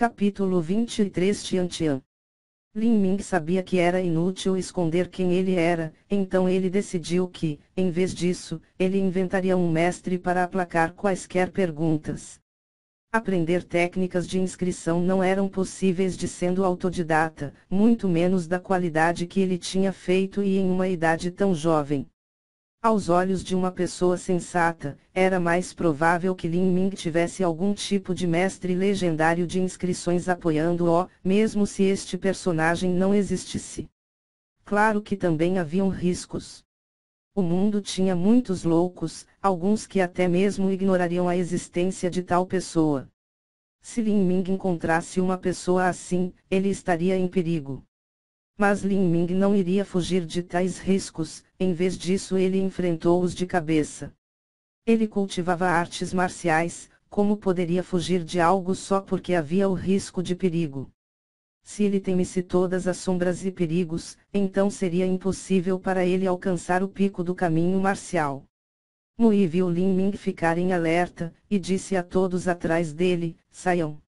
Capítulo 23 Tian. Lin Ming sabia que era inútil esconder quem ele era, então ele decidiu que, em vez disso, ele inventaria um mestre para aplacar quaisquer perguntas. Aprender técnicas de inscrição não eram possíveis de sendo autodidata, muito menos da qualidade que ele tinha feito e em uma idade tão jovem. Aos olhos de uma pessoa sensata, era mais provável que Lin Ming tivesse algum tipo de mestre legendário de inscrições apoiando-o, mesmo se este personagem não existisse. Claro que também haviam riscos. O mundo tinha muitos loucos, alguns que até mesmo ignorariam a existência de tal pessoa. Se Lin Ming encontrasse uma pessoa assim, ele estaria em perigo. Mas Lin Ming não iria fugir de tais riscos, em vez disso ele enfrentou-os de cabeça. Ele cultivava artes marciais, como poderia fugir de algo só porque havia o risco de perigo? Se ele temesse todas as sombras e perigos, então seria impossível para ele alcançar o pico do caminho marcial. Mui viu Lin Ming ficar em alerta, e disse a todos atrás dele, saiam.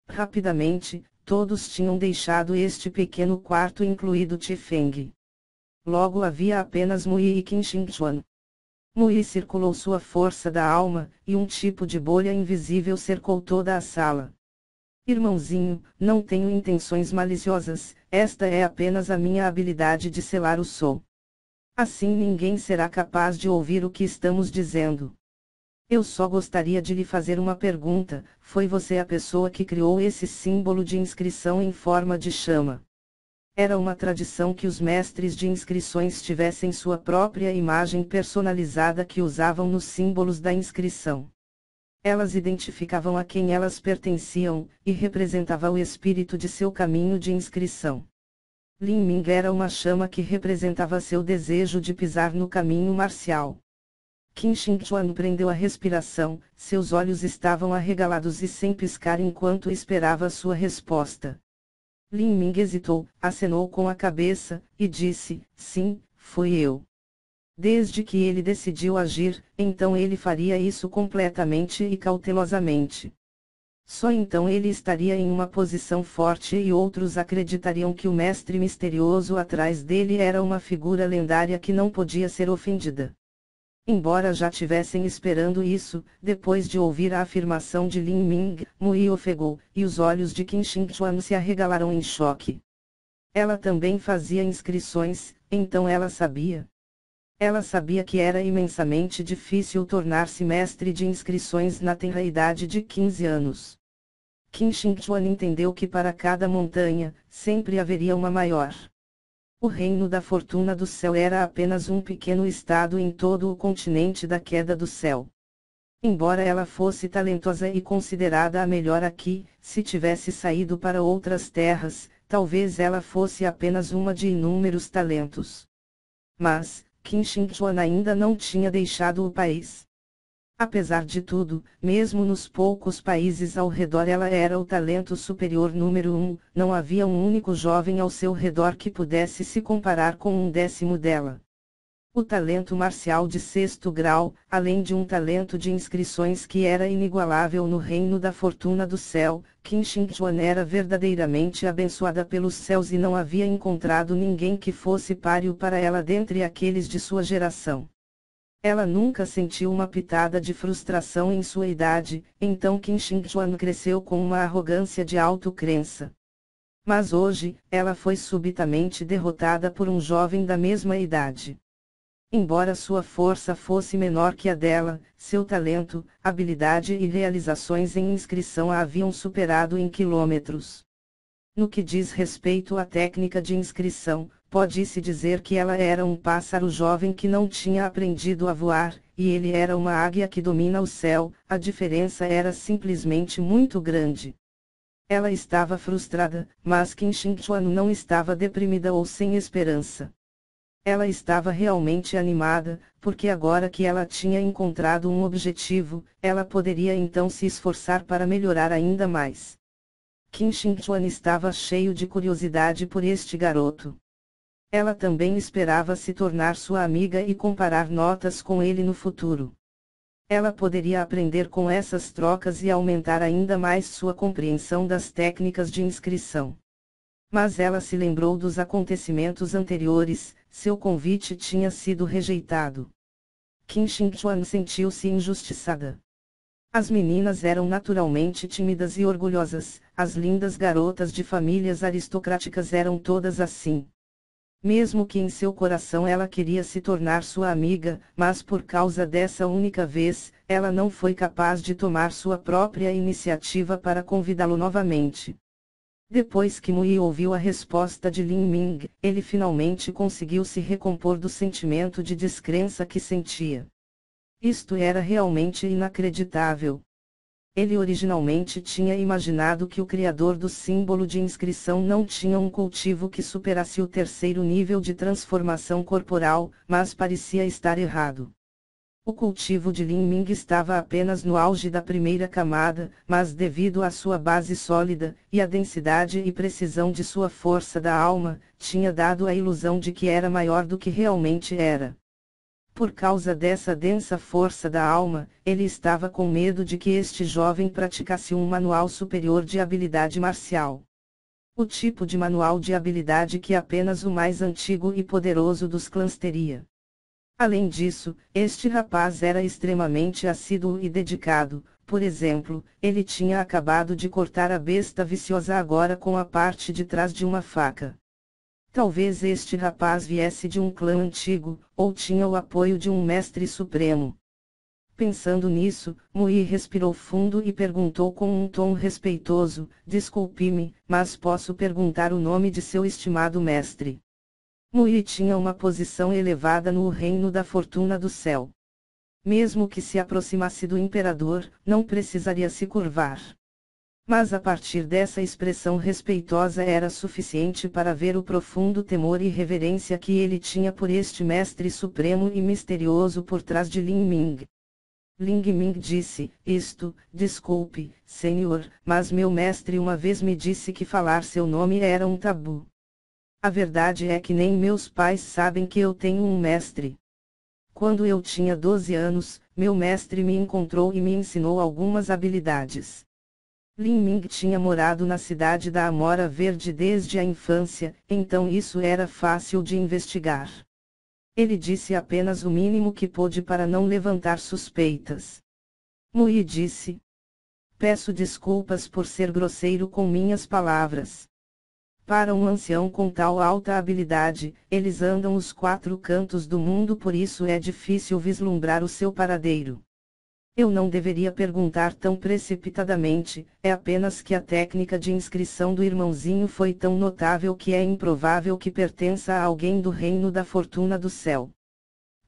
Rapidamente, todos tinham deixado este pequeno quarto incluído Tifeng. Logo havia apenas Mui e Qin Xingchuan. Mui circulou sua força da alma, e um tipo de bolha invisível cercou toda a sala. Irmãozinho, não tenho intenções maliciosas, esta é apenas a minha habilidade de selar o som. Assim ninguém será capaz de ouvir o que estamos dizendo. Eu só gostaria de lhe fazer uma pergunta, foi você a pessoa que criou esse símbolo de inscrição em forma de chama? Era uma tradição que os mestres de inscrições tivessem sua própria imagem personalizada que usavam nos símbolos da inscrição. Elas identificavam a quem elas pertenciam, e representava o espírito de seu caminho de inscrição. Lin Ming era uma chama que representava seu desejo de pisar no caminho marcial. Qin Xingchuan prendeu a respiração, seus olhos estavam arregalados e sem piscar enquanto esperava sua resposta. Lin Ming hesitou, acenou com a cabeça, e disse, sim, fui eu. Desde que ele decidiu agir, então ele faria isso completamente e cautelosamente. Só então ele estaria em uma posição forte e outros acreditariam que o mestre misterioso atrás dele era uma figura lendária que não podia ser ofendida. Embora já tivessem esperando isso, depois de ouvir a afirmação de Lin Ming, Mui ofegou, e os olhos de Qin Xingchuan se arregalaram em choque. Ela também fazia inscrições, então ela sabia. Ela sabia que era imensamente difícil tornar-se mestre de inscrições na tenra idade de 15 anos. Qin Xingchuan entendeu que para cada montanha, sempre haveria uma maior. O reino da fortuna do céu era apenas um pequeno estado em todo o continente da queda do céu. Embora ela fosse talentosa e considerada a melhor aqui, se tivesse saído para outras terras, talvez ela fosse apenas uma de inúmeros talentos. Mas, Qin Xingchuan ainda não tinha deixado o país. Apesar de tudo, mesmo nos poucos países ao redor ela era o talento superior número 1, não havia um único jovem ao seu redor que pudesse se comparar com um décimo dela. O talento marcial de 6º grau, além de um talento de inscrições que era inigualável no reino da fortuna do céu, Qin Xingchuan era verdadeiramente abençoada pelos céus e não havia encontrado ninguém que fosse páreo para ela dentre aqueles de sua geração. Ela nunca sentiu uma pitada de frustração em sua idade, então Qin Xingchuan cresceu com uma arrogância de autocrença. Mas hoje, ela foi subitamente derrotada por um jovem da mesma idade. Embora sua força fosse menor que a dela, seu talento, habilidade e realizações em inscrição a haviam superado em quilômetros. No que diz respeito à técnica de inscrição, pode-se dizer que ela era um pássaro jovem que não tinha aprendido a voar, e ele era uma águia que domina o céu, a diferença era simplesmente muito grande. Ela estava frustrada, mas Qin Xingchuan não estava deprimida ou sem esperança. Ela estava realmente animada, porque agora que ela tinha encontrado um objetivo, ela poderia então se esforçar para melhorar ainda mais. Qin Xingchuan estava cheio de curiosidade por este garoto. Ela também esperava se tornar sua amiga e comparar notas com ele no futuro. Ela poderia aprender com essas trocas e aumentar ainda mais sua compreensão das técnicas de inscrição. Mas ela se lembrou dos acontecimentos anteriores, seu convite tinha sido rejeitado. Qin Xingchuan sentiu-se injustiçada. As meninas eram naturalmente tímidas e orgulhosas, as lindas garotas de famílias aristocráticas eram todas assim. Mesmo que em seu coração ela queria se tornar sua amiga, mas por causa dessa única vez, ela não foi capaz de tomar sua própria iniciativa para convidá-lo novamente. Depois que Mui ouviu a resposta de Lin Ming, ele finalmente conseguiu se recompor do sentimento de descrença que sentia. Isto era realmente inacreditável. Ele originalmente tinha imaginado que o criador do símbolo de inscrição não tinha um cultivo que superasse o terceiro nível de transformação corporal, mas parecia estar errado. O cultivo de Lin Ming estava apenas no auge da primeira camada, mas devido à sua base sólida, e à densidade e precisão de sua força da alma, tinha dado a ilusão de que era maior do que realmente era. Por causa dessa densa força da alma, ele estava com medo de que este jovem praticasse um manual superior de habilidade marcial. O tipo de manual de habilidade que apenas o mais antigo e poderoso dos clãs teria. Além disso, este rapaz era extremamente assíduo e dedicado. Por exemplo, ele tinha acabado de cortar a besta viciosa agora com a parte de trás de uma faca. Talvez este rapaz viesse de um clã antigo, ou tinha o apoio de um mestre supremo. Pensando nisso, Mui respirou fundo e perguntou com um tom respeitoso: desculpe-me, mas posso perguntar o nome de seu estimado mestre? Mui tinha uma posição elevada no reino da fortuna do céu. Mesmo que se aproximasse do imperador, não precisaria se curvar. Mas a partir dessa expressão respeitosa era suficiente para ver o profundo temor e reverência que ele tinha por este mestre supremo e misterioso por trás de Lin Ming. Lin Ming disse: desculpe, senhor, mas meu mestre uma vez me disse que falar seu nome era um tabu. A verdade é que nem meus pais sabem que eu tenho um mestre. Quando eu tinha 12 anos, meu mestre me encontrou e me ensinou algumas habilidades. Lin Ming tinha morado na cidade da Amora Verde desde a infância, então isso era fácil de investigar. Ele disse apenas o mínimo que pôde para não levantar suspeitas. Mui disse: peço desculpas por ser grosseiro com minhas palavras. Para um ancião com tal alta habilidade, eles andam os 4 cantos do mundo, por isso é difícil vislumbrar o seu paradeiro. Eu não deveria perguntar tão precipitadamente, é apenas que a técnica de inscrição do irmãozinho foi tão notável que é improvável que pertença a alguém do reino da fortuna do céu.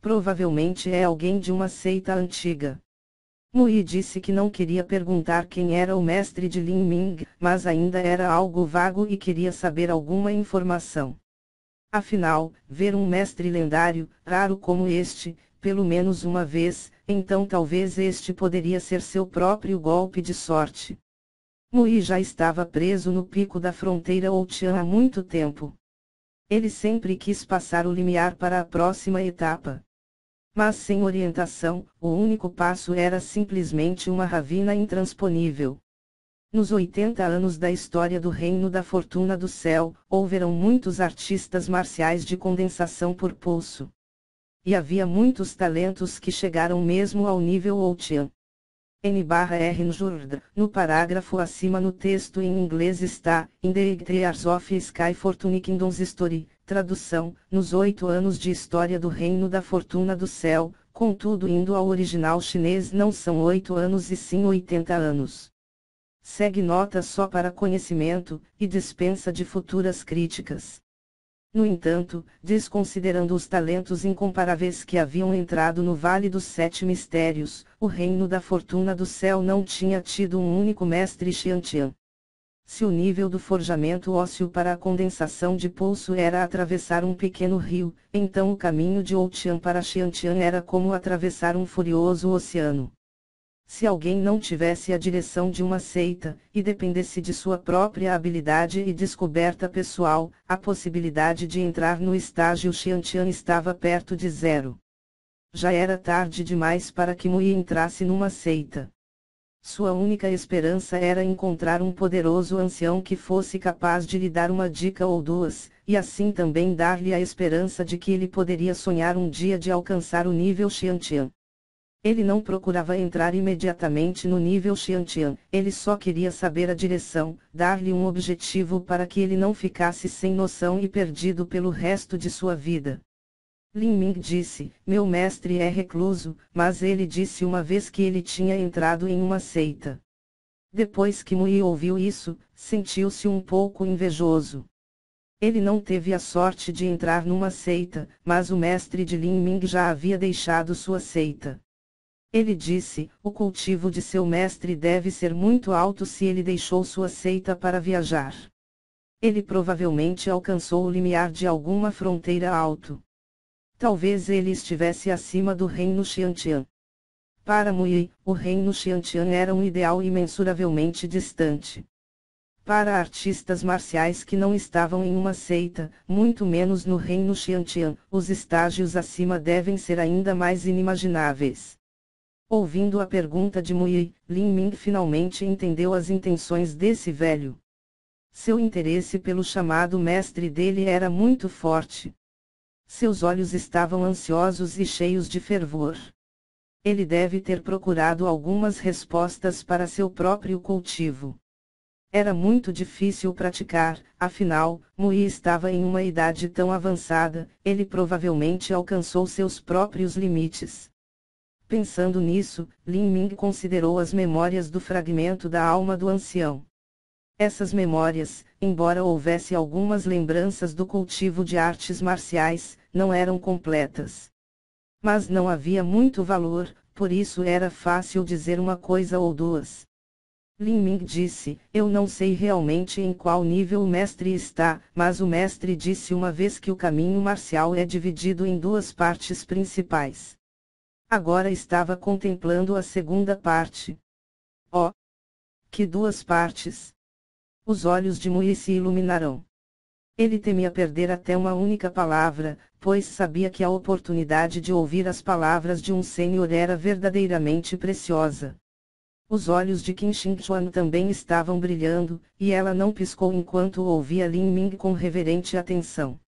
Provavelmente é alguém de uma seita antiga. Mui disse que não queria perguntar quem era o mestre de Lin Ming, mas ainda era algo vago e queria saber alguma informação. Afinal, ver um mestre lendário, raro como este, pelo menos uma vez, então talvez este poderia ser seu próprio golpe de sorte. Mui já estava preso no pico da fronteira Outian há muito tempo. Ele sempre quis passar o limiar para a próxima etapa. Mas sem orientação, o único passo era simplesmente uma ravina intransponível. Nos 80 anos da história do Reino da Fortuna do Céu, houveram muitos artistas marciais de condensação por pulso. E havia muitos talentos que chegaram mesmo ao nível Outian. N/R Njurd, no parágrafo acima no texto em inglês está, In the 8 Years of Sky Fortune Kingdoms Story, tradução, nos 8 anos de história do Reino da Fortuna do Céu, contudo indo ao original chinês não são 8 anos e sim 80 anos. Segue nota só para conhecimento, e dispensa de futuras críticas. No entanto, desconsiderando os talentos incomparáveis que haviam entrado no Vale dos Sete Mistérios, o Reino da Fortuna do Céu não tinha tido um único mestre Xiantian. Se o nível do forjamento ósseo para a condensação de pulso era atravessar um pequeno rio, então o caminho de Outian para Xiantian era como atravessar um furioso oceano. Se alguém não tivesse a direção de uma seita, e dependesse de sua própria habilidade e descoberta pessoal, a possibilidade de entrar no estágio Xiantian estava perto de zero. já era tarde demais para que Mui entrasse numa seita. Sua única esperança era encontrar um poderoso ancião que fosse capaz de lhe dar uma dica ou duas, e assim também dar-lhe a esperança de que ele poderia sonhar um dia de alcançar o nível Xiantian. Ele não procurava entrar imediatamente no nível Xiantian, ele só queria saber a direção, dar-lhe um objetivo para que ele não ficasse sem noção e perdido pelo resto de sua vida. Lin Ming disse, meu mestre é recluso, mas ele disse uma vez que ele tinha entrado em uma seita. Depois que Mui ouviu isso, sentiu-se um pouco invejoso. Ele não teve a sorte de entrar numa seita, mas o mestre de Lin Ming já havia deixado sua seita. Ele disse, o cultivo de seu mestre deve ser muito alto se ele deixou sua seita para viajar. Ele provavelmente alcançou o limiar de alguma fronteira alto. Talvez ele estivesse acima do reino Xiantian. Para Mui, o reino Xiantian era um ideal imensuravelmente distante. Para artistas marciais que não estavam em uma seita, muito menos no reino Xiantian, os estágios acima devem ser ainda mais inimagináveis. Ouvindo a pergunta de Mui, Lin Ming finalmente entendeu as intenções desse velho. Seu interesse pelo chamado mestre dele era muito forte. Seus olhos estavam ansiosos e cheios de fervor. Ele deve ter procurado algumas respostas para seu próprio cultivo. Era muito difícil praticar, afinal, Mui estava em uma idade tão avançada, ele provavelmente alcançou seus próprios limites. Pensando nisso, Lin Ming considerou as memórias do fragmento da alma do ancião. Essas memórias, embora houvesse algumas lembranças do cultivo de artes marciais, não eram completas. Mas não havia muito valor, por isso era fácil dizer uma coisa ou duas. Lin Ming disse, eu não sei realmente em qual nível o mestre está, mas o mestre disse uma vez que o caminho marcial é dividido em duas partes principais. Agora estava contemplando a segunda parte. Oh! Que duas partes! Os olhos de Mui se iluminaram. Ele temia perder até uma única palavra, pois sabia que a oportunidade de ouvir as palavras de um sênior era verdadeiramente preciosa. Os olhos de Qin Xingchuan também estavam brilhando, e ela não piscou enquanto ouvia Lin Ming com reverente atenção.